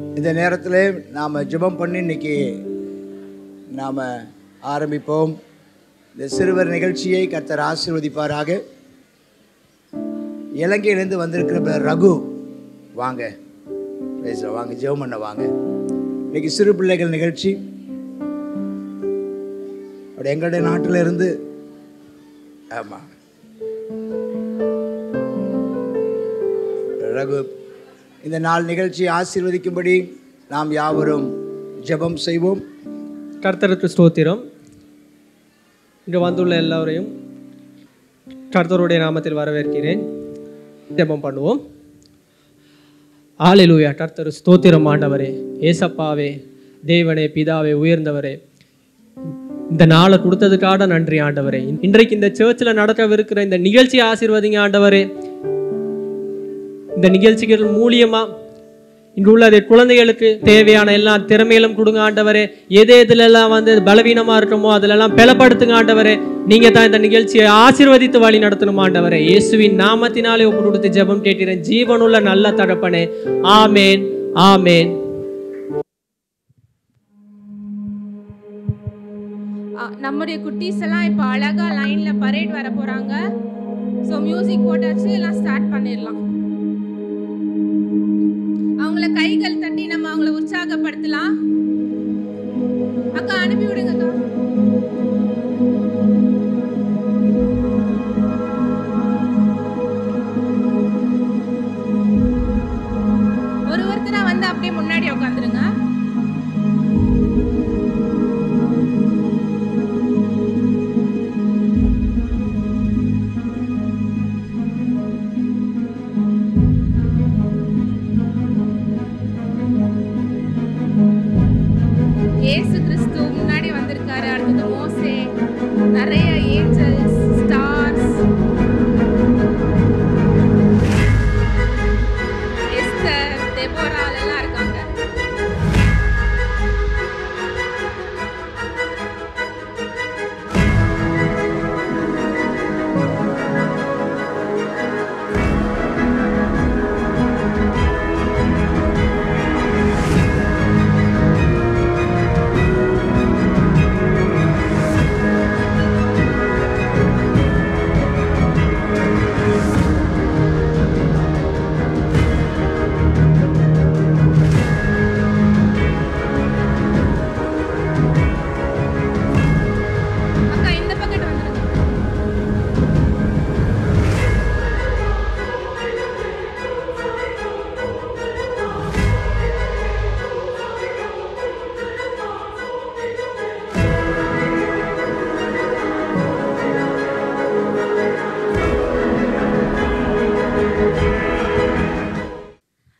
இந்த நேரத்தில் நாம் ஜெபம் பண்ணி இன்னைக்கு நாம் ஆரம்பிப்போம். இந்த சிறுவர் நிகழ்ச்சியை கர்த்தர் ஆசீர்வதிப்பாராக. இலங்கையிலேருந்து வந்திருக்கிற ரகு வாங்க வாங்க ஜெபம் பண்ண வாங்க. இன்னைக்கு சிறு பிள்ளைகள் நிகழ்ச்சி. அப்படி எங்களுடைய நாட்டில் இருந்து ஆமாம் ரகு இந்த நாள் நிகழ்ச்சியை ஆசீர்வதிக்கும்படி நாம் யாவரும் ஜெபம் செய்வோம். கர்த்தருக்கு ஸ்தோத்திரம். இன்று வந்துள்ள எல்லோரையும் கர்த்தருடைய நாமத்தில் வரவேற்கிறேன். ஜெபம் பண்ணுவோம். ஹல்லேலூயா. கர்த்தர் ஸ்தோத்திரம் ஆண்டவரே, ஏசப்பாவே, தேவனே, பிதாவே, உயர்ந்தவரே, இந்த நாளை கொடுத்ததுக்காக நன்றி ஆண்டவரே. இன்றைக்கு இந்த சர்ச்சில் நடக்கவிருக்கிற இந்த நிகழ்ச்சியை ஆசீர்வதிங்க ஆண்டவரே. இந்த நிகழ்ச்சிகள் மூலியமா இன்று உள்ள குழந்தைகளுக்கு தேவையான எல்லா திறமையிலும் கொடுங்க ஆண்டவரே. எதெல்லாம் பலவீனமா இருக்கமோ அதிலெல்லாம் பலப்படுத்துங்க ஆண்டவரே. நீங்க தான் இந்த நிகழ்ச்சியை ஆசீர்வதித்து வழி நடத்தணும் ஆண்டவரே. இயேசுவின் நாமத்தினாலே ஒப்பு கொடுத்து ஜெபம் கேட்கிறேன் ஜீவனுள்ள நல்ல தகப்பனே. ஆமேன், ஆமேன். நம்முடைய குட்டீஸ் எல்லாம் இப்போ அழகா லைன்ல பரேட் வர போறாங்க. ஸோ மியூசிக் போட்டாச்சு, எல்லாம் ஸ்டார்ட் பண்ணிடலாம். அவங்கள கைகள் தட்டி நம்ம அவங்கள உற்சாகப்படுத்தலாம். அக்கா அனுப்பி விடுங்கக்கா. ஒருத்தரா வந்து அப்படியே முன்னாடி உட்காந்துருங்க. இயேசு கிறிஸ்து முன்னாடி வந்திருக்காரு. அடுத்தது மோசே, நிறைய ஏஞ்சல்ஸ், ஸ்டார்ஸ், எஸ்தர், தெபோரா எல்லாம் இருக்காங்க.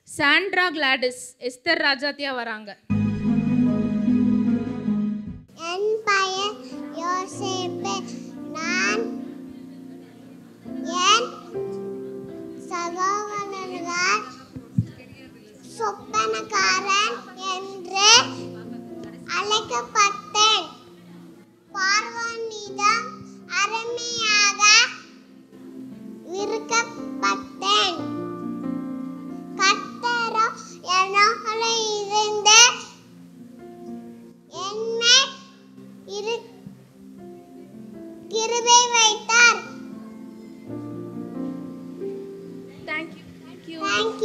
சாண்ட்ரா கிளாடிஸ், எஸ்தர் ராஜாத்தியா வராங்க. என் பெயர் யோசேப்பு. நான் என் சகோதரர்கள் சொப்பனக்காரன் என்று அழைக்கப்பட்டேன். பார்வோனிடம் அருமையாக விற்கப்பட்டேன். கர்த்தரோ என்னோடு இருந்து என்னை கிருபை வைத்தார். Thank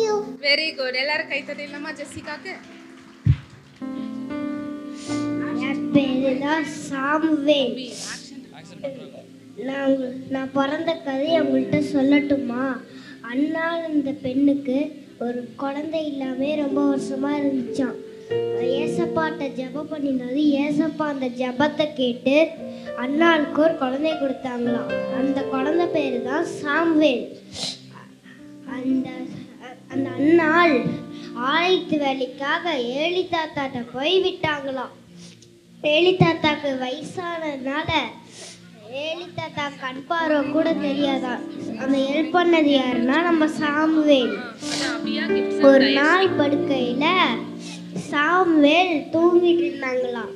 you. Very good. எல்லாரும் கை தட்டலாமா ஜெசிகாக்கு? என் பேரு தான் சாமுவேல். நான் பிறந்த கதையை உங்கள்கிட்ட சொல்லட்டுமா? அண்ணால் இந்த பெண்ணுக்கு ஒரு குழந்தை இல்லாம ரொம்ப வருஷமா இருந்துச்சான். ஏசப்பாட்ட ஜெபம் பண்ணினது, ஏசப்பா அந்த ஜெபத்தை கேட்டு அண்ணாளுக்கு ஒரு குழந்தை கொடுத்தாங்களாம். அந்த குழந்தை பேரு தான் சாமுவேல். அந்த அண்ணாள் ஆலயத்து வேலைக்காக ஏலி தாத்தாட்ட போய் விட்டாங்களாம். ஏலி தாத்தாக்கு வயசானதுனால ஏலி தாத்தா கண் பார்வை கூட தெரியாதா. அந்த ஹெல்ப் பண்ணது யாருன்னா நம்ம சாமுவேல். ஒரு நாள் படுக்கையில சாமுவேல் தூங்கிட்டு இருந்தாங்களாம்.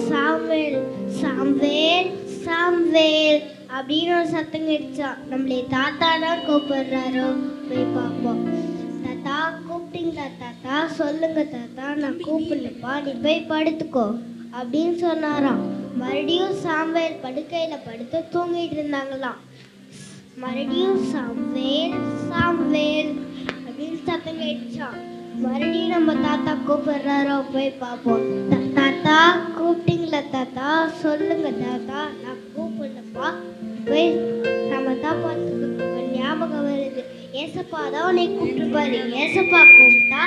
சாமுவேல் சாமுவேல் சாமுவேல் அப்படின்னு ஒரு சத்தம் கேட்டுச்சான். நம்மளே தாத்தா தான் கூப்பிடுறாரோ போய் பார்ப்போம். தாத்தா கூப்பிட்டீங்களா தாத்தா? சொல்லுங்க தாத்தா, நான் கூப்பிடலப்பா, நீ போய் படுத்துக்கோ அப்படின்னு சொன்னாராம். மறுபடியும் சாம்பேல் படுக்கையில் படுத்து தூங்கிட்டு இருந்தாங்களாம். மறுபடியும் சாம்பேல் சாம்பேல் அப்படின்னு சத்தம் கேட்டுச்சான். மறுபடியும் நம்ம தாத்தா கூப்பிடுறாரோ, போய் பார்ப்போம். தாத்தா கூப்பிட்டீங்களா தாத்தா? சொல்லுங்க தாத்தா, நான் கூப்பிடலப்பா, போய் நம்ம தாப்பாத்துக்கு ஞாபகம் வருது. ஏசப்பா தான் உன்னை கூப்பிட்டுப்பாரு. ஏசப்பா கூப்பிட்டா,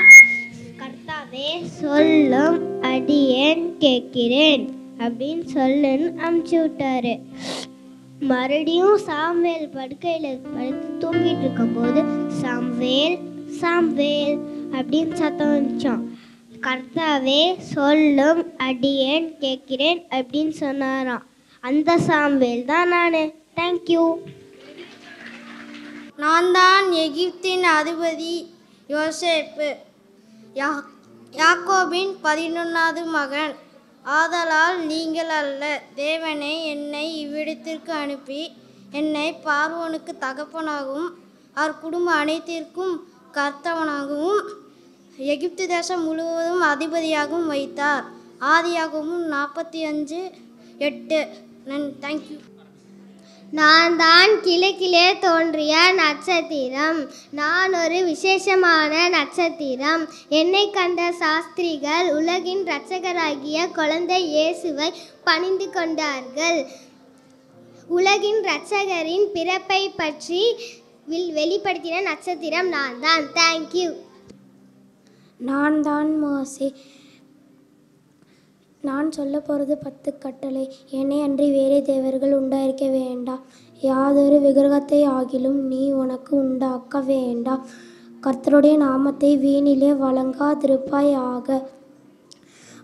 கர்த்தாவே சொல்லும் அடியேன் கேட்கிறேன் அப்படின்னு சொல்லுன்னு அமுச்சு விட்டாரு. மறுபடியும் சாம்வேல் படுக்கையில் படுத்து தூங்கிட்டு இருக்கும்போது சாம்வேல் சாம்வேல் அப்படின்னு சத்தம் வந்துச்சான். கர்த்தாவே சொல்லும் அடியேன் கேட்கிறேன் அப்படின்னு சொன்னாராம். அந்த சாம்வேல் தான் நான். தேங்க்யூ. நான் தான் எகிப்தின் அதிபதி யோசேப்பு, யாக்கோபின் 11வது மகன். ஆதலால் நீங்கள் அல்ல, தேவனே என்னை இவ்விடத்திற்கு அனுப்பி என்னை பார்வோனுக்கு தகப்பனாகவும் அவர் குடும்பம் அனைத்திற்கும் கர்த்தவனாகவும் எகிப்து தேசம் முழுவதும் அதிபதியாகவும் வைத்தார். ஆதியாகவும் 45:8. தேங்க்யூ. நான் தான் கிழக்கிலே தோன்றிய நட்சத்திரம். நான் ஒரு விசேஷமான நட்சத்திரம். என்னை கண்ட சாஸ்திரிகள் உலகின் இரட்சகராகிய குழந்தை இயேசுவை பணிந்து கொண்டார்கள். உலகின் இரட்சகரின் பிறப்பை பற்றி வெளிப்படுத்தின நட்சத்திரம் நான் தான். தேங்க்யூ. நான் தான் மோசே. நான் சொல்ல போகிறது 10 கட்டளை. என்னை அன்றி வேறே தேவர்கள் உண்டாயிருக்க வேண்டாம். யாதொரு விக்கிரகத்தை ஆகிலும் நீ உனக்கு உண்டாக்க வேண்டாம். கர்த்தருடைய நாமத்தை வீணிலே வழங்காதிருப்பாயாக.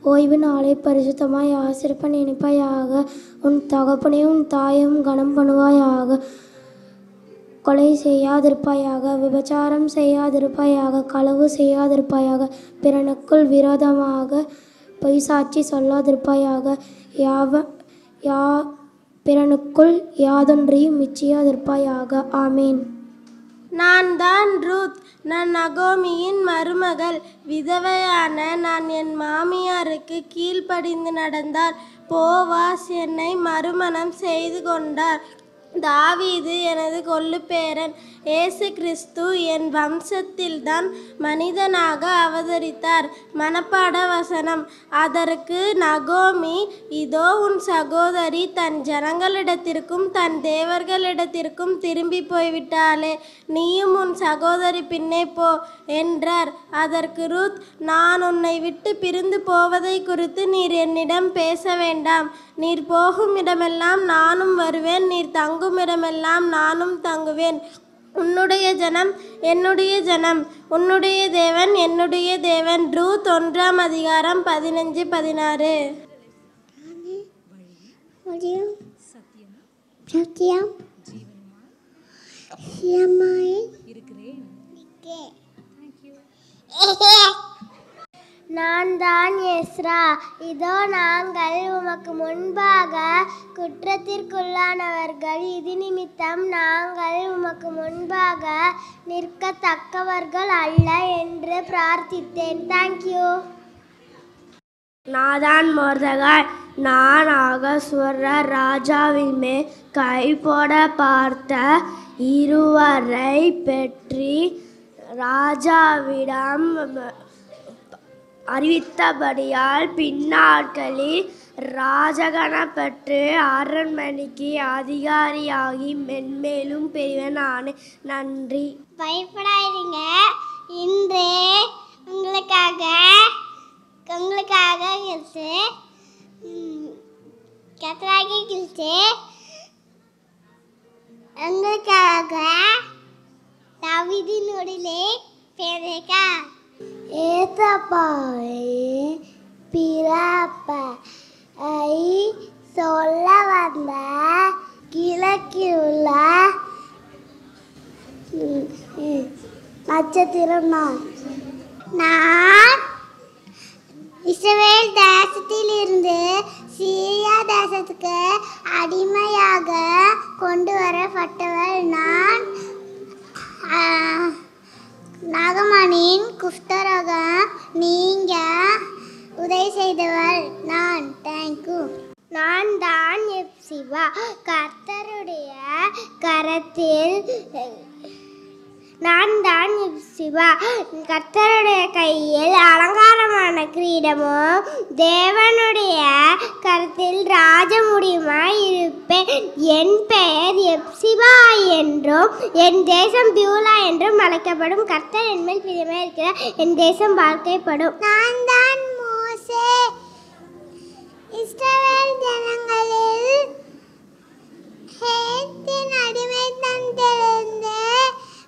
ஓய்வு நாளை பரிசுத்தமாய் ஆசிரிப்ப நினைப்பாயாக. உன் தகப்பனையும் உன் தாயையும் கனம் பண்ணுவாயாக. கொலை செய்யாதிருப்பாயாக. விபச்சாரம் செய்யாதிருப்பாயாக. களவு செய்யாதிருப்பாயாக. பிறனுக்குள் விரோதமாக பொய் சாட்சி சொல்லாதிருப்பாயாக. பிறனுக்குள் யாதொன்றையும் மிச்சியாதிருப்பாயாக. ஆமேன். நான் தான் ரூத். நான் நகோமியின் மருமகள். விதவையான நான் என் மாமியாருக்கு கீழ்ப்படிந்து நடந்தார். போவாஸ் என்னை மறுமணம் செய்து கொண்டார். தாவீது எனது கொள்ளுப்பேரன். இயேசு கிறிஸ்து என் வம்சத்தில்தான் மனிதனாக அவதரித்தார். மனப்பாட வசனம். அதற்கு நகோமி, இதோ உன் சகோதரி தன் ஜனங்களிடத்திற்கும் தன் தேவர்களிடத்திற்கும் திரும்பி போய்விட்டாளே, நீயும் உன் சகோதரி பின்னே போ என்றார். அதற்கு ரூத், நான் உன்னை விட்டு பிரிந்து போவதை குறித்து நீர் என்னிடம் பேச வேண்டாம். நீர் போகும் இடமெல்லாம் நானும் வருவேன். நீர் தங்கும் இடமெல்லாம் நானும் தங்குவேன். உன்னுடைய ஜனம் என்னுடைய ஜனம், உன்னுடைய தேவன் என்னுடைய தேவன். ரூத் 1:15-16. நான் தான் எஸ்ரா. இதோ நாங்கள் உமக்கு முன்பாக குற்றத்திற்குள்ளானவர்கள். இது நிமித்தம் நாங்கள் உமக்கு முன்பாக நிற்கத்தக்கவர்கள் அல்ல என்று பிரார்த்தித்தேன். தேங்க்யூ. நாதான் மொர்தகாய். நான் ஆகஸ்வர ராஜாவின் மேல் கை போட பார்த்த இருவரை பெற்றி ராஜாவிடம் அறிவித்தபடியால் பின்னாட்களில் ராஜகணப்பட்டு அரண்மனைக்கு அதிகாரியாகி மென்மேலும் பெரியவனான. நன்றி. பயப்படாதீங்க. இன்று உங்களுக்காக கத்தராகி கிழிச்சு உங்களுக்காக தாவீதினுடைய பேரேக்கா ஏசப்பாவை பிறப்பை சொல்ல வந்த கிழக்கில் உள்ள நட்சத்திரம் நான் இஸ்ரவேல் தேசத்திலிருந்து சீரியா தேசத்துக்கு அடிமையாக கொண்டு வரப்பட்டவள். நான் நாகமணியின் நான் தான் சிவா. கர்த்தருடைய கையில் அலங்காரமான கிரீடமும் தேவனுடைய கருத்தில் ராஜமுடியுமாய் இருப்பேன். என் பெயர் எப்சிபா என்றும் என் தேசம் பியூலா என்றும் அழைக்கப்படும். கர்த்தர் என்மேல் பிரியமாக இருக்கிறார். என் தேசம் வாழ்க்கைப்படும். நான் தான் மோசே. இஸ்ரவேல் ஜனங்களில் ஹேத்தின் அடிமைத்தனத்திலிருந்து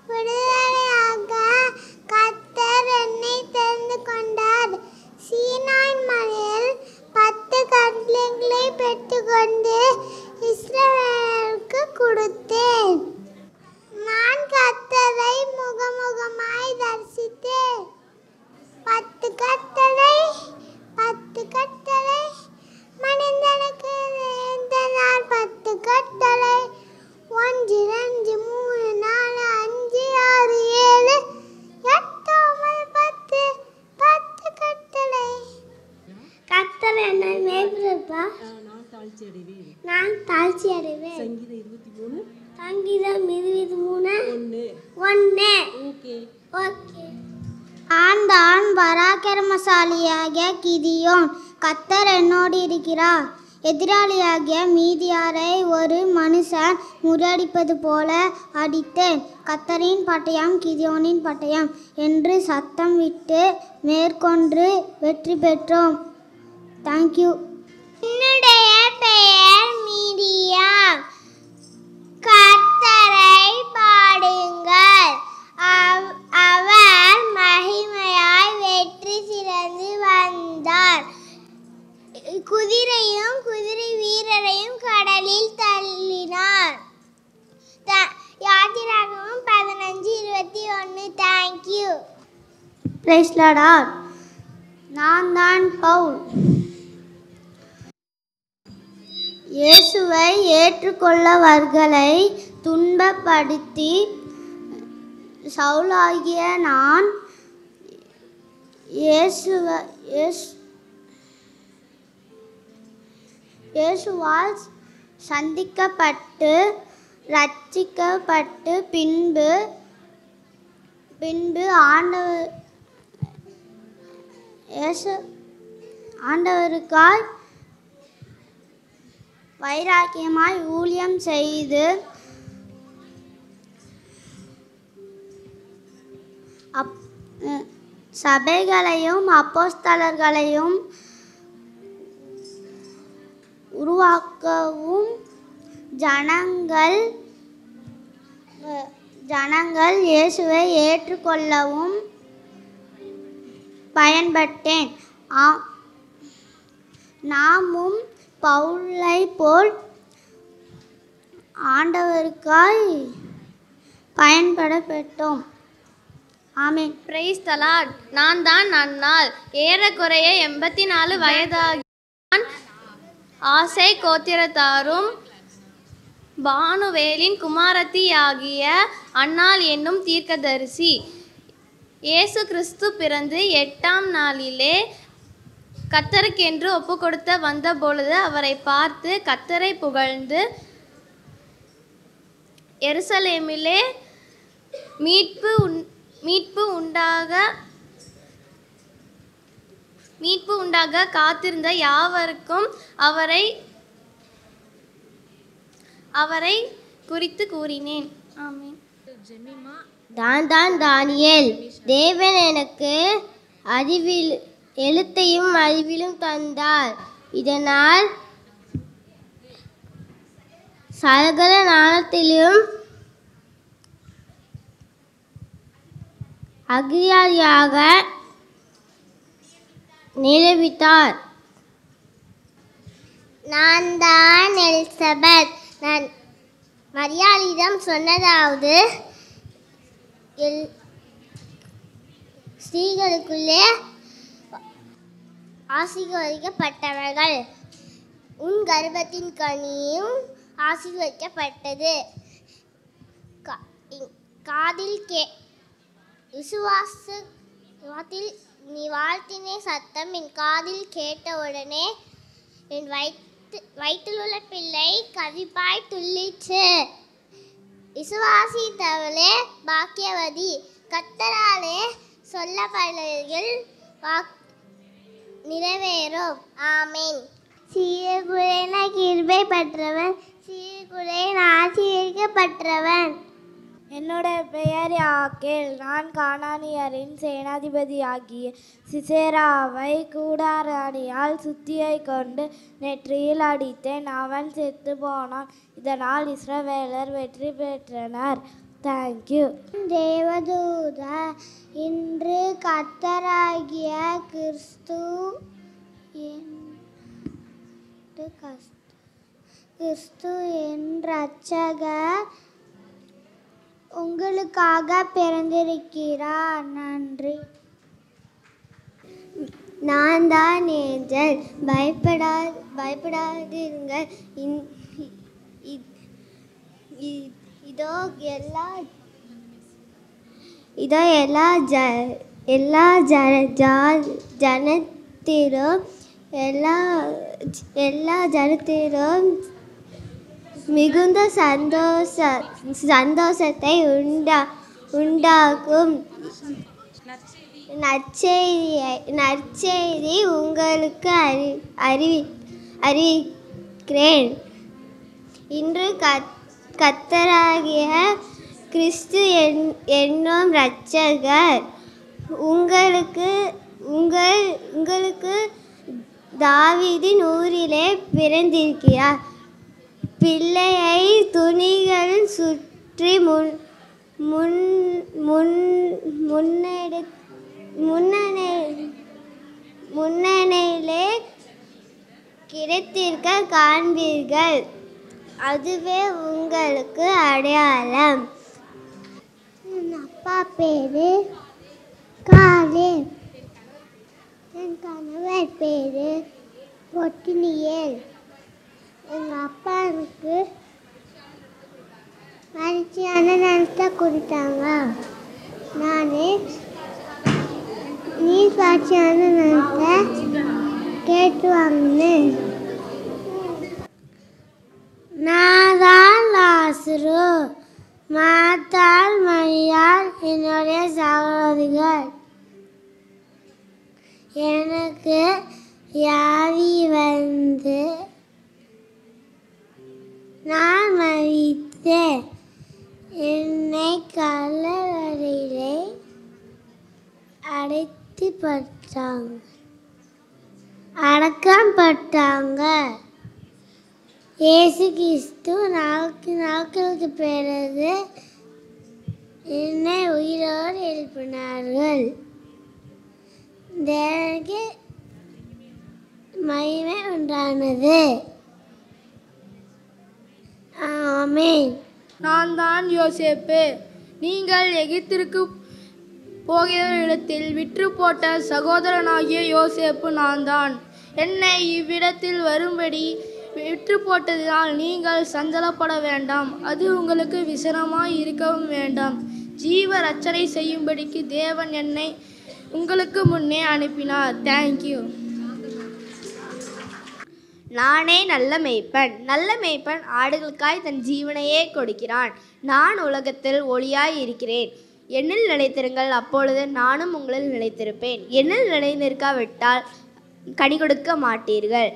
விடுதலையாக கர்த்தர் என்னை தெரிந்து கொண்டார். சீனாய் மலையில் 10 கட்டளைகளை பெற்றுக்கொண்டு இஸ்ரவேலுக்கு கொடுத்தேன். நான் கர்த்தரை முகமுகமாய் தரிசித்தேன். 10 கட்டளை மனிதனுக்கு நாள் 10 கட்டளை 1 2 3 4 5 6 7 8 9 10 கட்டளை. கர்த்தர் என்னை மேய்ப்பா. நான் தாழ்ச்சி அடைவேன். சங்கீதம் 23 1. ஓகே. நான் தான் பராக்கிரமசாலியாகிய கிதியோன். கர்த்தர் என்னோடு இருக்கிறார். எதிராளியாகிய மீதியாரை ஒரு மனுஷன் முறியடிப்பது போல அடித்தேன். கர்த்தரின் பட்டயம் கிதியோனின் பட்டயம் என்று சத்தம் விட்டு மேற்கொண்டு வெற்றி பெற்றோம். தேங்க்யூ. என்னுடைய பெயர் மீடியா. கர்த்தரை பாடுங்கள். அவர் மகிமையாய் வெற்றி சிறந்து வந்தார். குதிரையும் குதிரை வீரரையும் கடலில் தள்ளினார். யாத்திராகமம் 15:21. தேங்க்யூ. Price the lord. நான் தான் பவுல். இயேசுவை ஏற்றுக்கொள்ளவர்களை துன்பப்படுத்தி சவுலாகிய நான் இயேசுவால் சந்திக்கப்பட்டு ரட்சிக்கப்பட்டு பின்பு ஆண்டவருக்காய் வைராக்கியமாய் ஊழியம் செய்து சபைகளையும் அப்போஸ்தலர்களையும் உருவாக்கவும் ஜனங்கள் இயேசுவை ஏற்றுக்கொள்ளவும் பயன்பட்டேன். நாமும் பவுலை போல் ஆண்டவருக்காய் பயன்பட பெற்றோம். ஆமென். Praise the lord. நான் தான் அன்னாள். ஏறக்குறைய 84 வயதாகி ஆசை கோத்திரத்தாரும் பானுவேலின் குமாரத்தியாகிய அன்னாள் என்னும் தீர்க்கதரிசி. இயேசு கிறிஸ்து பிறந்து 8ஆம் நாளிலே கர்த்தருக்கென்று ஒப்பு கொடுத்த வந்த பொழுது அவரை பார்த்து கர்த்தரை புகழ்ந்து எருசலேமிலே மீட்பு உண்டாக காத்திருந்த யாவருக்கும் அவரை குறித்து கூறினேன். ஆமென். தான் தானியேல். தேவன் எனக்கு எழுத்தையும் அறிவிலும் தந்தார். இதனால் சகல ஞானத்திலும் அகியாதியாக நிரூபித்தார். நான் தான் எலிசபெத். நான் மரியாளிடம் சொன்னதாவது, ஸ்திரீகளுக்குள்ளே ஆசீர்வதிக்கப்பட்டவர்கள், உன் கர்ப்பத்தின் கனியும் ஆசீர்வதிக்கப்பட்டது. காதில் விசுவாசத்தில் நீ வாழ்த்தினே சத்தம் என் காதில் கேட்டவுடனே என் வயிற்றில் உள்ள பிள்ளை கவிப்பாய் துள்ளிச்சு. விசுவாசித்தவளே பாக்கியவதி, கர்த்தராலே சொல்லப்பட்டவைகள் நிறைவேறும். ஆமென். சீர்குலைன கிருபை பெற்றவன், சீர்குலைன ஆசீர்வதிக்கப்பட்டவன். என்னோட பெயர் யாக்கேல். நான் கானானியரின் சேனாதிபதியாகிய சிசேராவை கூடாரணியால் சுத்தியை கொண்டு நெற்றியில் அடித்தேன். அவன் செத்து போனான். இதனால் இஸ்ரவேலர் வெற்றி பெற்றனர். தேங்க்யூ. தேவதூதா, இன்று கர்த்தராகிய கிறிஸ்து என் இரட்சகர் உங்களுக்காக பிறந்திருக்கிறார். நன்றி. நான் தான் ஏஞ்சல். பயப்படாதீர்கள். இதோ எல்லா ஜனத்திலும் மிகுந்த சந்தோஷத்தை உண்டாக்கும் நற்செய்தி உங்களுக்கு அறிவிக்கிறேன். இன்று கர்த்தராகிய கிறிஸ்து என்னும் இரட்சகர் உங்களுக்கு தாவீதின் ஊரிலே பிறந்திருக்கிறார். பிள்ளையை துணிகளில் சுற்றி முன்னணியிலே கிடைத்திருக்க காண்பீர்கள். அதுவே உங்களுக்கு அடையாளம். என் அப்பா பேரு காலேப். என் கணவர் பேரு ஒட்டினியேல். எங்கள் அப்பா எனக்கு மகிழ்ச்சியான நேரத்தை கொடுத்தாங்க. நான் நீர் காட்சியான நேரத்தை கேட்டு வாங்கினேன். நான் தான் லாசரு. மாத்தாள் மரியாள் என்னுடைய சகோதரிகள். எனக்கு வியாதி வந்து நான் மரித்தேன். என்னை கல்லறையிலே அடக்கம் பட்டாங்க. இயேசு கிறிஸ்து நாட்களுக்கு பிறகு என்னை உயிரோடு எழுப்பினார்கள். தேவனுக்கு மகிமை உண்டானது. ஆமென். நான் தான் யோசேப்பு. நீங்கள் எகிப்திற்கு போகிற இடத்தில் விற்று போட்ட சகோதரனாகிய யோசேப்பு நான் தான். என்னை இவ்விடத்தில் வரும்படி விற்று போட்டதினால் நீங்கள் சஞ்சலப்பட வேண்டாம். அது உங்களுக்கு விசனமாய் இருக்கவும் வேண்டாம். ஜீவ ரட்சனை செய்யும்படிக்கு தேவன் என்னை உங்களுக்கு முன்னே அனுப்பினார். தேங்க்யூ. நானே நல்ல மேய்ப்பன். நல்ல மேய்ப்பன் ஆடுகளுக்காய் தன் ஜீவனையே கொடுக்கிறான். நான் உலகத்தில் ஒளியாய் இருக்கிறேன். என்னில் நிலைத்திருங்கள், அப்பொழுது நானும் உங்களில் நிலைத்திருப்பேன். என்னில் நிலைநிற்காவிட்டால் கனி கொடுக்க மாட்டீர்கள்.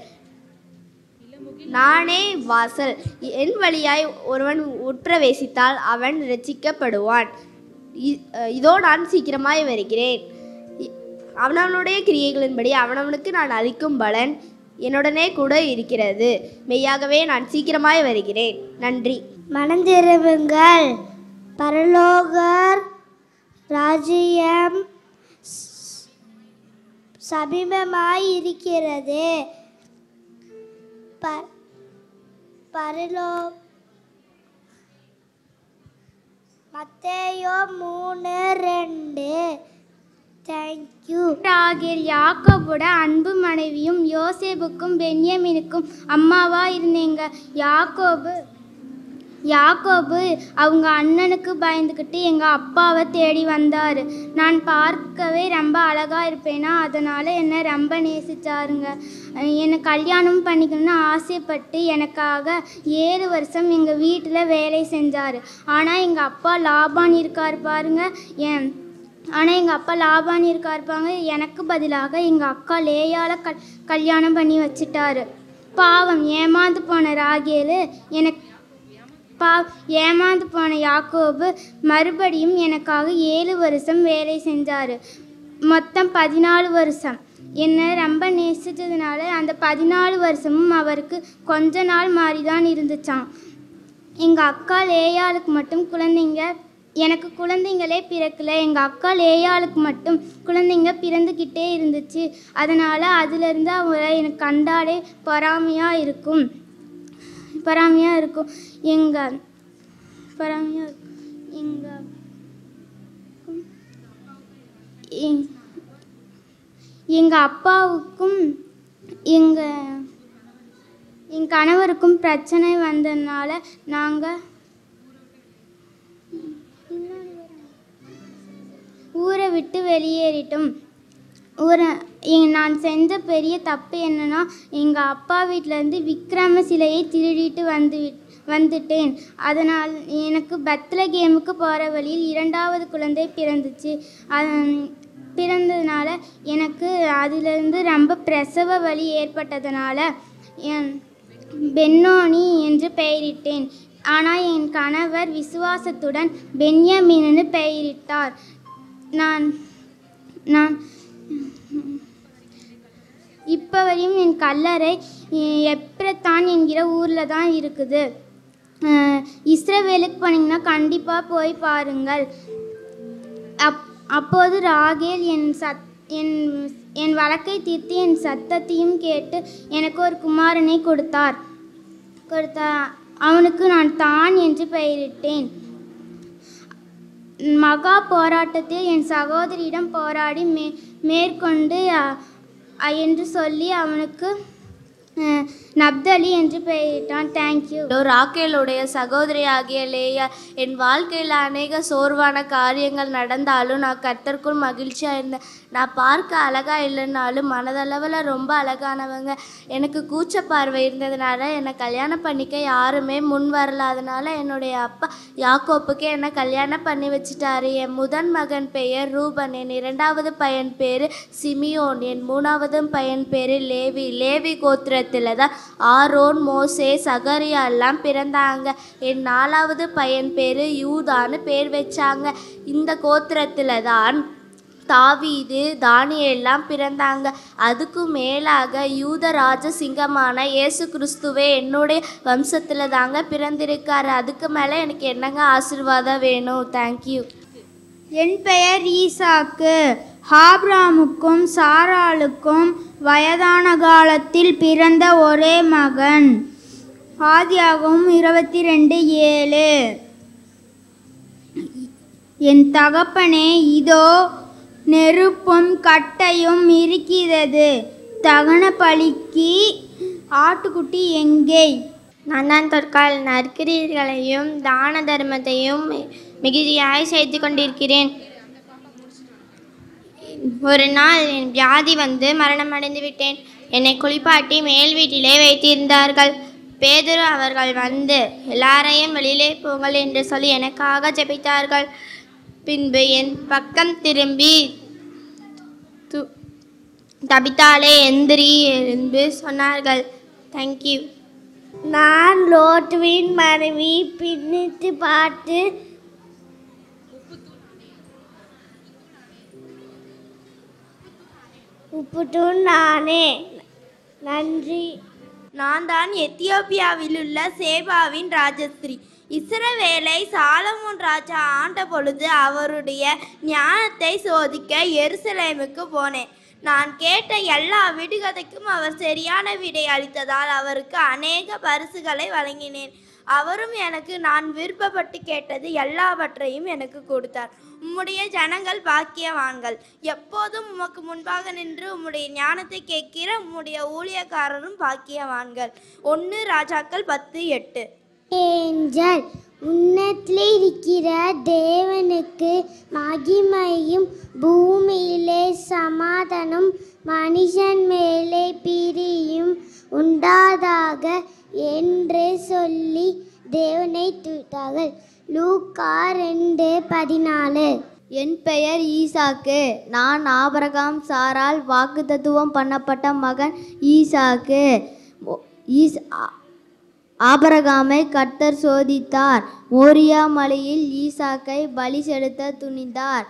நானே வாசல். என் வழியாய் ஒருவன் உட்பிரவேசித்தால் அவன் இரட்சிக்கப்படுவான். இதோ நான் சீக்கிரமாய் வருகிறேன். அவனவனுடைய கிரியைகளின்படி அவனவனுக்கு நான் அளிக்கும் பலன் என்னுடனே கூட இருக்கிறது. மெய்யாகவே நான் சீக்கிரமாய் வருகிறேன். நன்றி. மனந்திரும்புங்கள், பரலோகர் ராஜ்யம் சமீபமாய் இருக்கிறது. மத்தேயு 3:2. தேங்க்யூ. யாக்கோபோட அன்பு மனைவியும் யோசேப்புக்கும் பென்யமீனுக்கும் அம்மாவா இருந்தீங்க. யாக்கோபு யாக்கோபு அவங்க அண்ணனுக்கு பயந்துக்கிட்டு எங்கள் அப்பாவை தேடி வந்தார். நான் பார்க்கவே ரொம்ப அழகாக இருப்பேனா, அதனால் என்னை ரொம்ப நேசிச்சாருங்க. என்னை கல்யாணம் பண்ணிக்கணும்னு ஆசைப்பட்டு எனக்காக 7 வருஷம் எங்கள் வீட்டில் வேலை செஞ்சார். ஆனால் எங்கள் அப்பா லாபான் இருக்கார் பாருங்க, எனக்கு பதிலாக எங்கள் அக்கா லேயால கல்யாணம் பண்ணி வச்சிட்டாரு. பாவம் ஏமாந்து போன ராகேல் ஏமாந்து போன யாக்கோபு மறுபடியும் எனக்காக 7 வருஷம் வேலை செஞ்சார். மொத்தம் 14 வருஷம். என்னை ரொம்ப நேசித்ததுனால அந்த 14 வருஷமும் அவருக்கு கொஞ்ச நாள் மாதிரி தான் இருந்துச்சான். எங்கள் அக்கா லேயாளுக்கு மட்டும் எனக்கு குழந்தைங்களே பிறக்கலை. எங்கள் அக்கா லேயாளுக்கு மட்டும் குழந்தைங்க பிறந்துக்கிட்டே இருந்துச்சு. அதனால் அதிலிருந்து அவங்கள எனக்கு கண்டாலே பொறாமையாக இருக்கும். எங்கள் அப்பாவுக்கும் என் கணவருக்கும் பிரச்சனை வந்ததுனால நாங்கள் ஊரை விட்டு வெளியேறிட்டோம். நான் செஞ்ச பெரிய தப்பு என்னன்னா, எங்கள் அப்பா வீட்டிலேருந்து விக்ரம சிலையை திருடிட்டு வந்துட்டேன். அதனால் எனக்கு பெத்லகேமுக்கு போகிற வழியில் 2வது குழந்தை பிறந்துச்சு. பிறந்ததுனால எனக்கு அதிலிருந்து ரொம்ப பிரசவ வலி ஏற்பட்டதுனால பென்னோனி என்று பெயரிட்டேன். ஆனால் என் கணவர் விசுவாசத்துடன் பென்யமீன்னு பெயரிட்டார். நான் இப்போ வரையும் என் கல்லறை எப்ரத்தான் என்கிற ஊரில் தான் இருக்குது. இஸ்ரவேலுக்கு போனீங்கன்னா கண்டிப்பாக போய் பாருங்கள். அப்போது ராகேல் என் வழக்கை தீர்த்து என் சத்தத்தையும் கேட்டு எனக்கு ஒரு குமாரனை கொடுத்தார். அவனுக்கு நான் தான் என்று பெயரிட்டேன். மகா போராட்டத்தில் என் சகோதரியிடம் போராடி மேற்கொண்டு என்று சொல்லி அவனுக்கு நப்தலி என்று பெயரிட்டான். தேங்க்யூ. ராக்கேலுடைய சகோதரி ஆகிய லேயா, என் வாழ்க்கையில் அநேக சோர்வான காரியங்கள் நடந்தாலும் நான் கர்த்தருக்குள் மகிழ்ச்சியாக இருந்தேன். நான் பார்க்க அழகாக இல்லைன்னாலும் மனதளவில் ரொம்ப அழகானவங்க. எனக்கு கூச்ச பார்வை இருந்ததுனால என்னை கல்யாணம் பண்ணிக்க யாருமே முன் வரல. அதனால என்னுடைய அப்பா யாக்கோப்புக்கு என்னை கல்யாணம் பண்ணி வச்சுட்டாரு. என் முதன் மகன் பெயர் ரூபன், என் 2வது பையன் பேர் சிமியோன், என் 3வது பையன் பேர் லேவி. லேவி கோத்திரத்தில் தான் ஆரோன், மோசே, சகரியா எல்லாம் பிறந்தாங்க. என் 4வது பையன் பேர் யூதான்னு பேர் வச்சாங்க. இந்த கோத்திரத்தில் தான் தாவீது, தானியெல்லாம் பிறந்தாங்க. அதுக்கு மேலாக யூத ராஜ சிங்கமான இயேசு கிறிஸ்துவே என்னுடைய வம்சத்தில் தாங்க பிறந்திருக்காரு. அதுக்கு மேலே எனக்கு என்னங்க ஆசீர்வாதம் வேணும்? தேங்க்யூ. என் பெயர் ஈசாக்கு. ஆபிரகாமுக்கும் சாராளுக்கும் வயதான காலத்தில் பிறந்த ஒரே மகன். ஆதியாகமம் 22:7. என் தகப்பனே, இதோ நெருப்பும் கட்டையும் இருக்கிறது, தகன பலிக்கு ஆட்டுக்குட்டி எங்கே? நான் தான் தொற்கால் நற்கிரியைகளையும் தான தர்மத்தையும் மிகுதியாய் செய்து கொண்டிருக்கிறேன். ஒரு நாள் என் வியாதி வந்து மரணமடைந்து விட்டேன். என்னை குளிப்பாட்டி மேல் வீட்டிலே வைத்திருந்தார்கள். பேதுரு அவர்கள் வந்து எல்லாரையும் வெளியிலே போங்கள் என்று சொல்லி எனக்காக ஜெபித்தார்கள். பின்பு என் பக்கம் திரும்பி தபித்தாலே எந்திரி என்று சொன்னார்கள். தேங்க்யூ. நான் லோட்டுவின் மனைவி. பின்னிட்டு பார்த்து உப்புட்டும் நானே. நன்றி. நான் தான் எத்தியோப்பியாவில் உள்ள சேபாவின் ராஜஸ்ரீ. இஸ்ரவேலை சாலமோன் ராஜா ஆண்ட பொழுது அவருடைய ஞானத்தை சோதிக்க எருசலேமுக்கு போனேன். நான் கேட்ட எல்லா விடுகதைக்கும் அவர் சரியான விடை அளித்ததால் அவருக்கு அநேக பரிசுகளை வழங்கினேன். அவரும் எனக்கு நான் விருப்பப்பட்டு கேட்டது எல்லாவற்றையும் எனக்கு கொடுத்தார். உம்முடைய ஜனங்கள் பாக்கியவான்கள். எப்போதும் உமக்கு முன்பாக நின்று உம்முடைய ஞானத்தை கேட்கிற உம்முடைய ஊழியக்காரரும் பாக்கியவான்கள். 1 ராஜாக்கள் 10:8. ஏஞ்சல் உன்னத்தில் இருக்கிற தேவனுக்கு மகிமையும் பூமியிலே சமாதானம் மனுஷன் மேலே பிரியும் உண்டாதாக என்று சொல்லி தேவனை துதித்தார்கள். லூக்கா 2:14. என் பெயர் ஈசாக்கு. நான் ஆபிரகாம் சாரால் வாக்குத்தத்தம் பண்ணப்பட்ட மகன் ஈசாக்கு. ஆபிரகாமை கர்த்தர் சோதித்தார். மோரியா மலையில் ஈசாக்கை பலி செலுத்த துணிந்தார்.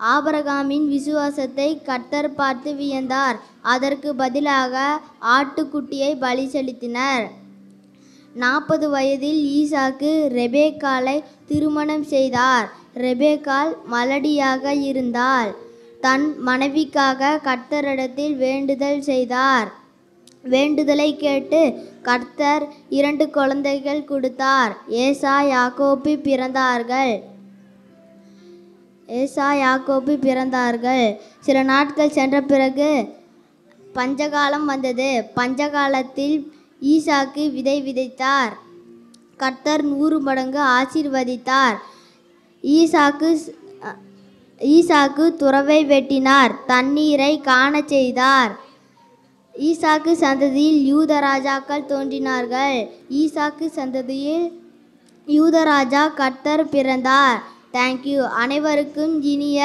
ஆபிரகாமின் விசுவாசத்தை கர்த்தர் பார்த்து வியந்தார். அதற்கு பதிலாக ஆட்டுக்குட்டியை பலி செலுத்தினர். 40 வயதில் ஈசாக்கு ரெபேக்காலை திருமணம் செய்தார். ரெபேக்கால் மலடியாக இருந்தாள். தன் மனைவிக்காக கர்த்தரிடத்தில் வேண்டுதல் செய்தார். வேண்டுதலை கேட்டு கர்த்தர் 2 குழந்தைகள் கொடுத்தார். ஏசா யாக்கோபு பிறந்தார்கள். சில நாட்கள் சென்ற பிறகு பஞ்சகாலம் வந்தது. பஞ்சகாலத்தில் ஈசாக்கு விதை விதைத்தார். கர்த்தர் 100 மடங்கு ஆசீர்வதித்தார். ஈசாக்கு துறவை வெட்டினார். தண்ணீரை காணச் செய்தார். ஈசாக்கு சந்ததியில் யூத ராஜாக்கள் தோன்றினார்கள். ஈசாக்கு சந்ததியில் யூதராஜா கர்த்தர் பிறந்தார். தேங்க்யூ. அனைவருக்கும் இனிய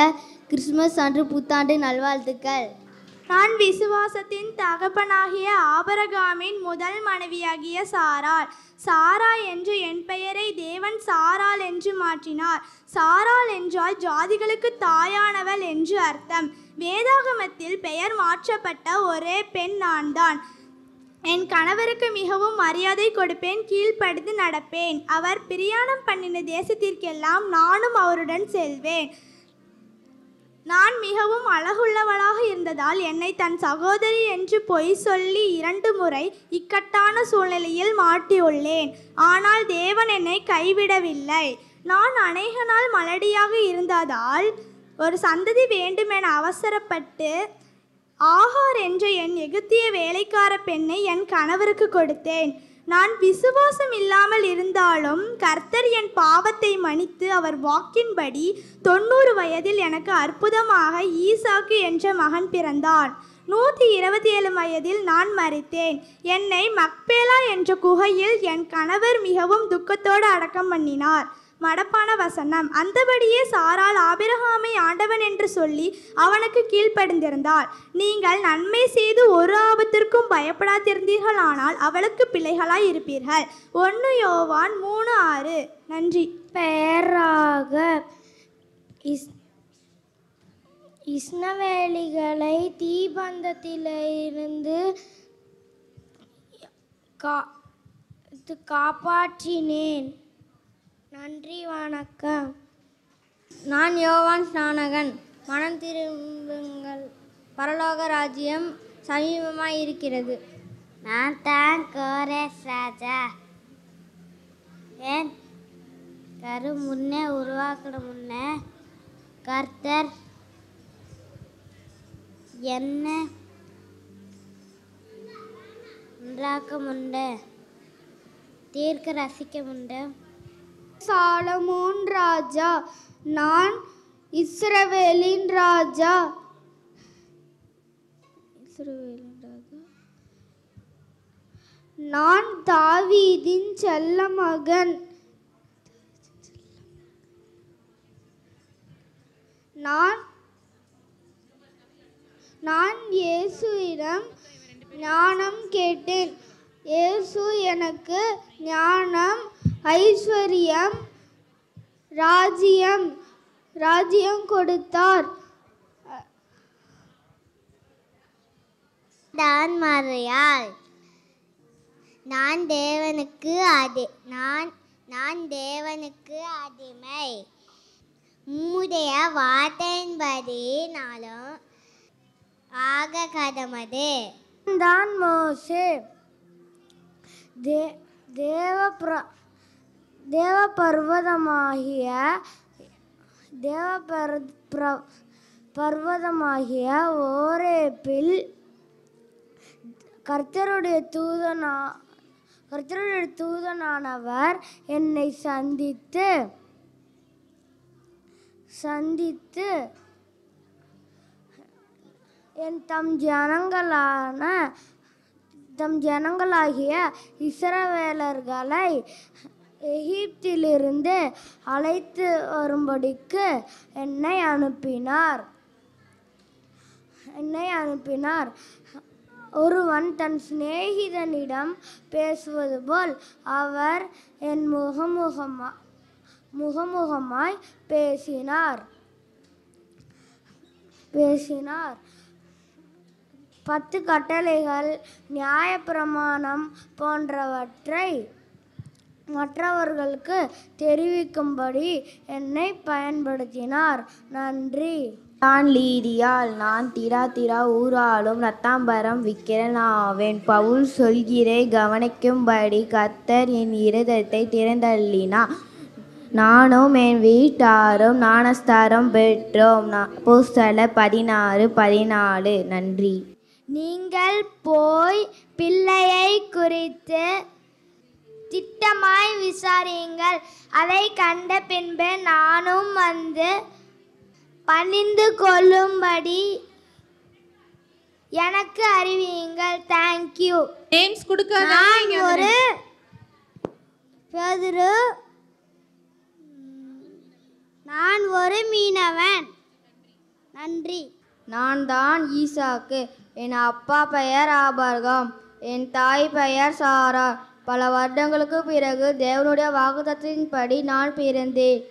கிறிஸ்துமஸ் அன்று புத்தாண்டு நல்வாழ்த்துக்கள். நான் விசுவாசத்தின் தகப்பனாகிய ஆபிரகாமின் முதல் மனைவியாகிய சாரா என்று என் பெயரை தேவன் சாராள் என்று மாற்றினார். சாராள் என்றால் ஜாதிகளுக்கு தாயானவள் என்று அர்த்தம். வேதாகமத்தில் பெயர் மாற்றப்பட்ட ஒரே பெண் நான்தான். என் கணவருக்கு மிகவும் மரியாதை கொடுப்பேன், கீழ்ப்படிந்து நடப்பேன். அவர் பிரயாணம் பண்ணின தேசத்திற்கெல்லாம் நானும் அவருடன் செல்வேன். நான் மிகவும் அழகுள்ளவளாக இருந்ததால் என்னை தன் சகோதரி என்று பொய் சொல்லி 2 முறை இக்கட்டான சூழ்நிலையில் மாட்டியுள்ளேன். ஆனால் தேவன் என்னை கைவிடவில்லை. நான் அநேக நாள் மலடியாக இருந்ததால் ஒரு சந்ததி வேண்டுமென அவசரப்பட்டு ஆகார் என்ற என் எகிப்திய வேலைக்கார பெண்ணை என் கணவருக்கு கொடுத்தேன். நான் விசுவாசம் இல்லாமல் இருந்தாலும் கர்த்தர் என் பாவத்தை மன்னித்து அவர் வாக்கின்படி 90 வயதில் எனக்கு அற்புதமாக ஈசாக்கு என்ற மகன் பிறந்தான். 127 வயதில் நான் மரித்தேன். என்னை மக்பேலா என்ற குகையில் என் கணவர் மிகவும் துக்கத்தோடு அடக்கம் பண்ணினார். மடப்பான வசனம். அந்தபடியே சாராள் ஆபிரகாமை ஆண்டவன் என்று சொல்லி அவனுக்கு கீழ்ப்படிந்திருந்தாள். நீங்கள் நன்மை செய்து ஒரு ஆபத்திற்கும் பயப்படாதிருந்தீர்களானால் அவளுக்கு பிள்ளைகளாய் இருப்பீர்கள். 1 யோவான் 3:6. நன்றி. பெயராக இஸ்ரவேலிகளை தீபந்தத்திலிருந்து காப்பாற்றினேன். நன்றி, வணக்கம். நான் யோவான் ஸ்நானகன். மனம் திரும்புங்கள், பரலோக ராஜ்யம் சமீபமாய் இருக்கிறது. நான் தான் கோரேஸ் ராஜா. என் கரு முன்னே உருவாக்கின முன்னே கர்த்தர் என்ன உண்டாக்க முண்டே தீர்க்க ரசிக்க முண்டே. சாலமோன் ராஜா. நான் இஸ்ரவேலின் ராஜா. நான் தாவீதின் செல்ல மகன். நான் இயேசுவிடம் ஞானம் கேட்டேன். இயேசு எனக்கு ஞானம், ஐஸ்வர்யம், ராஜ்யம் கொடுத்தார். தான் மறையாள். நான் தேவனுக்கு அடிமை. உம்முடைய வார்த்தையின்படி நாளும் ஆக கடமது. தான் மோசே. பர்வதமாகிய ஓரேபில் கர்த்தருடைய கர்த்தருடைய தூதனானவர் என்னை சந்தித்து என் தம் ஜனங்களாகிய இஸ்ரவேலர்களை எகிப்திலிருந்து அழைத்து வரும்படிக்கு என்னை அனுப்பினார். ஒருவன் தன் சிநேகிதனிடம் பேசுவது போல் அவர் என் முகமுகமாய் பேசினார். 10 கட்டளைகள் நியாயப்பிரமாணம் போன்றவற்றை மற்றவர்களுக்கு தெரிவிக்கும்படி என்னை பயன்படுத்தினார். நன்றி. நான் லீதியால், நான் திராத்திரா ஊராலும் ரத்தாம்பரம் விற்கிறேன் ஆவேன். பவுல் சொல்கிறே கவனிக்கும்படி கர்த்தர் என் இருதயத்தை திறந்தள்ளினார். நானும் என் வீட்டாரும் ஞானஸ்தானம் பெற்றோம். அப்போஸ்தலர் 16:14. நன்றி. நீங்கள் போய் பிள்ளையை குறித்து திட்டமாய் விசாரியுங்கள். அதை கண்ட பின்பு நானும் வந்து பணிந்து கொள்ளும்படி எனக்கு அறிவியுங்கள். தேங்க்யூ. நேம்ஸ் கொடுக்காத. நான் ஒரு மீனவன். நன்றி. நான் தான் ஈசாக்கு. என் அப்பா பெயர் ஆபிரகாம். என் தாய் பெயர் சாரா. பல வருடங்களுக்கு பிறகு தேவனுடைய வாக்குத்தத்தத்தின்படி நான் பிறந்தேன்.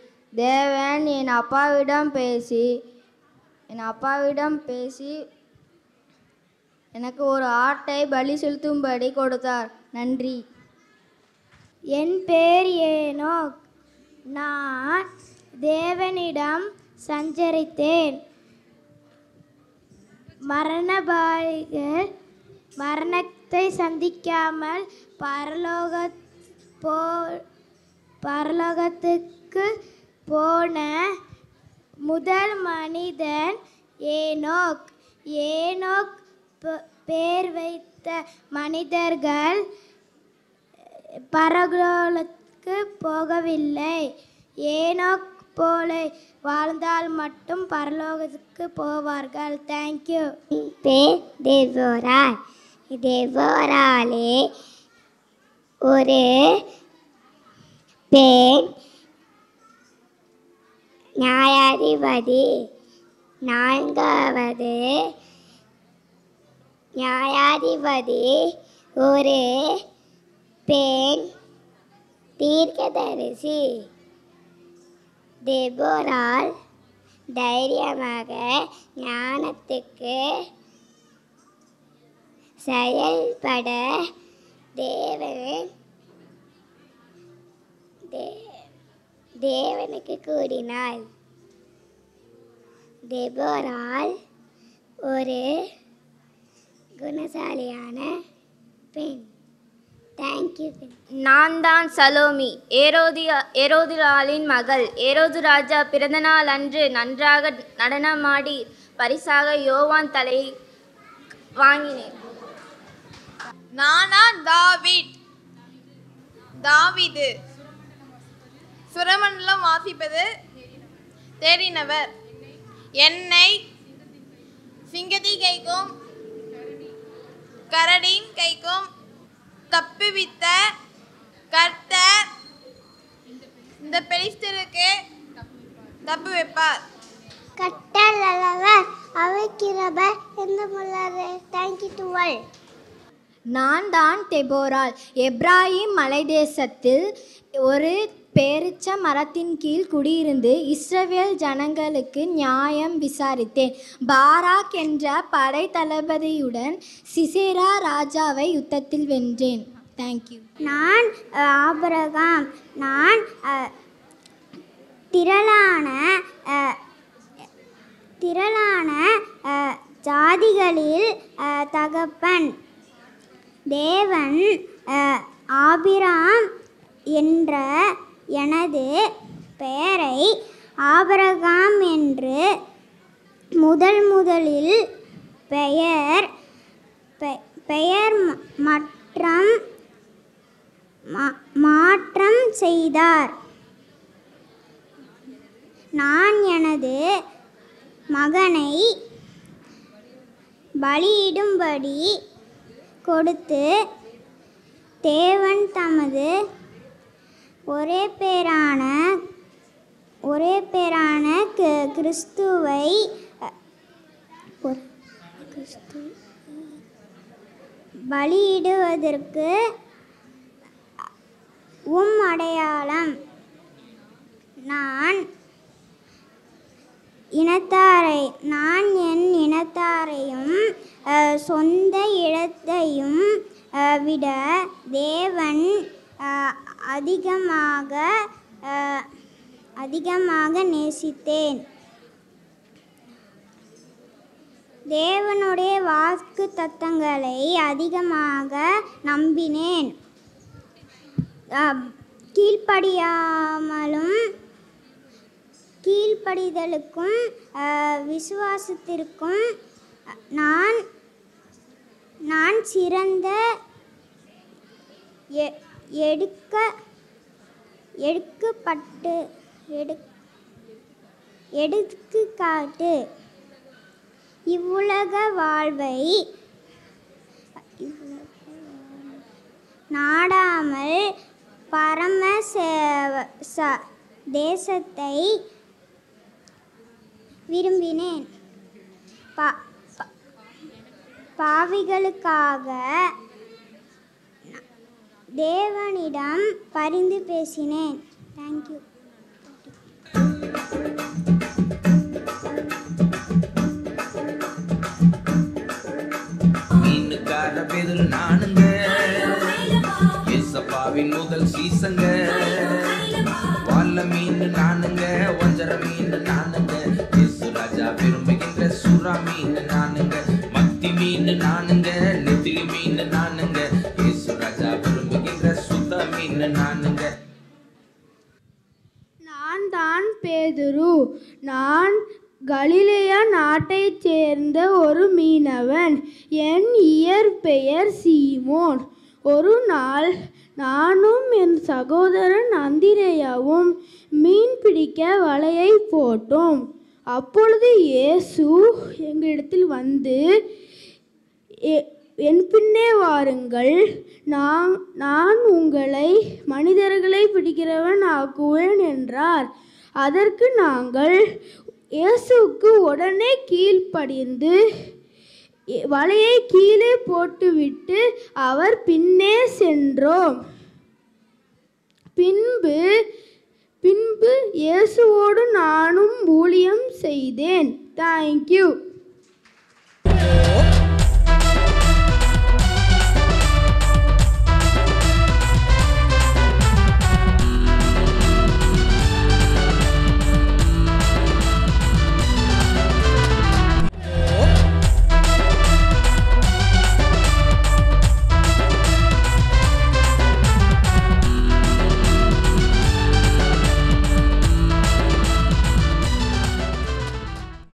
தேவன் என் அப்பாவிடம் பேசி எனக்கு ஒரு ஆட்டை பலி செலுத்தும்படி கொடுத்தார். நன்றி. என் பேர் ஏனோக். நான் தேவனிடம் சஞ்சரித்தேன். மரணத்தை சந்திக்காமல் பரலோகத்துக்கு போன முதல் மனிதன் ஏனோக். ஏனோக் பேர் வைத்த மனிதர்கள் பரலோகத்துக்கு போகவில்லை. ஏனோக் போல வாழ்ந்தால் மட்டும் பரலோகத்துக்கு போவார்கள். தேங்க்யூ. பேர் தேவோரால். தேவோராலே ஒரு பெண் நியாயாதிபதி. 4வது நியாயாதிபதி ஒரு பெண் தீர்க்கதரிசி. தெபோராள் தைரியமாக ஞானத்துக்கு செயல்பட தேவனுக்கு கூறினாள். தெபோராள் ஒரு குணசாலியான பெண். தேங்க்யூ. நான் தான் சலோமி, ஏரோதியாளின் மகள். ஏரோது ராஜா பிறந்த நாள் அன்று நன்றாக நடனமாடி பரிசாக யோவான் தலை வாங்கினேன். நானா தாவீது சுரமண்டலம் வாசிப்பது தேறினவர். என்னை சிங்கத்தி கைக்கும் கரடின் கைக்கும் தப்புவித்த கர்த்தர் இந்த பெலிஸ்தருக்கு தப்பு வைப்பார். கட்டல் அல்லவர் அவைக்கிறவர் என்று முள்ளாரு. Thank you to all. நான் தான் தெபோராள். எப்ராஹிம் மலைதேசத்தில் ஒரு பேரிச்ச மரத்தின் கீழ் குடியிருந்து இஸ்ரவேல் ஜனங்களுக்கு நியாயம் விசாரித்தேன். பாராக் என்ற படை தளபதியுடன் சிசேரா ராஜாவை யுத்தத்தில் வென்றேன். தேங்க்யூ. நான் ஆபிரகாம். நான் திரளான ஜாதிகளில் தகப்பன். தேவன் ஆபிராம் என்ற எனது பெயரை ஆபிரகாம் என்று முதலில் பெயர் மற்றும் மாற்றம் செய்தார். நான் எனது மகனை பலியிடும்படி கொடுத்து தேவன் தமது ஒரே பேரான கிறிஸ்துவை பலியிடுவதற்கு அடையாளம். நான் என் இனத்தாரையும் சொந்த இடத்தையும் விட தேவன் அதிகமாக நேசித்தேன். தேவனுடைய வாக்கு தத்தங்களை அதிகமாக நம்பினேன். கீழ்ப்படிதலுக்கும் விசுவாசத்திற்கும் நான் சிறந்த எடுத்துக்காட்டு. இவ்வுலக வாழ்வை நாடாமல் பரம தேசத்தை விரும்பினேன். பாவிகளுக்காக தேவனிடம் பரிந்து பேசினேன். தேங்க்யூ. மீனுக்கார பேதுரு நானுங்க, ஏசப்பாவின் முதல் சீசங்க. வாழ மீன் நானுங்க, வஞ்சர மீன் நானுங்க, இயேசு ராஜா விரும்புகின்ற சுறா மீன் நானுங்க. மத்தி மீன் நானுங்க, நெத்திலி மீன் நானுங்க, இயேசு ராஜா விரும்புகின்ற சுத்த மீன் நானுங்க. நான் தான் பேதுரு. நான் கலிலேயா நாட்டைச் சேர்ந்த ஒரு மீனவன். என் இயற்பெயர் சீமோன். ஒரு நாள் நானும் என் சகோதரன் அந்திரேயாவும் மீன் பிடிக்க வலையை போட்டோம். அப்பொழுது இயேசு எங்களிடத்தில் வந்து, என் பின்னே வாருங்கள், நான் உங்களை மனிதர்களை பிடிக்கிறவன் ஆக்குவேன் என்றார். அதற்கு நாங்கள் இயேசுவுக்கு உடனே கீழ்ப்படிந்து வலையை கீழே போட்டுவிட்டு அவர் பின்னே சென்றோம். பின்பு இயேசுவோடு நானும் ஊழியம் செய்தேன். தேங்க்யூ.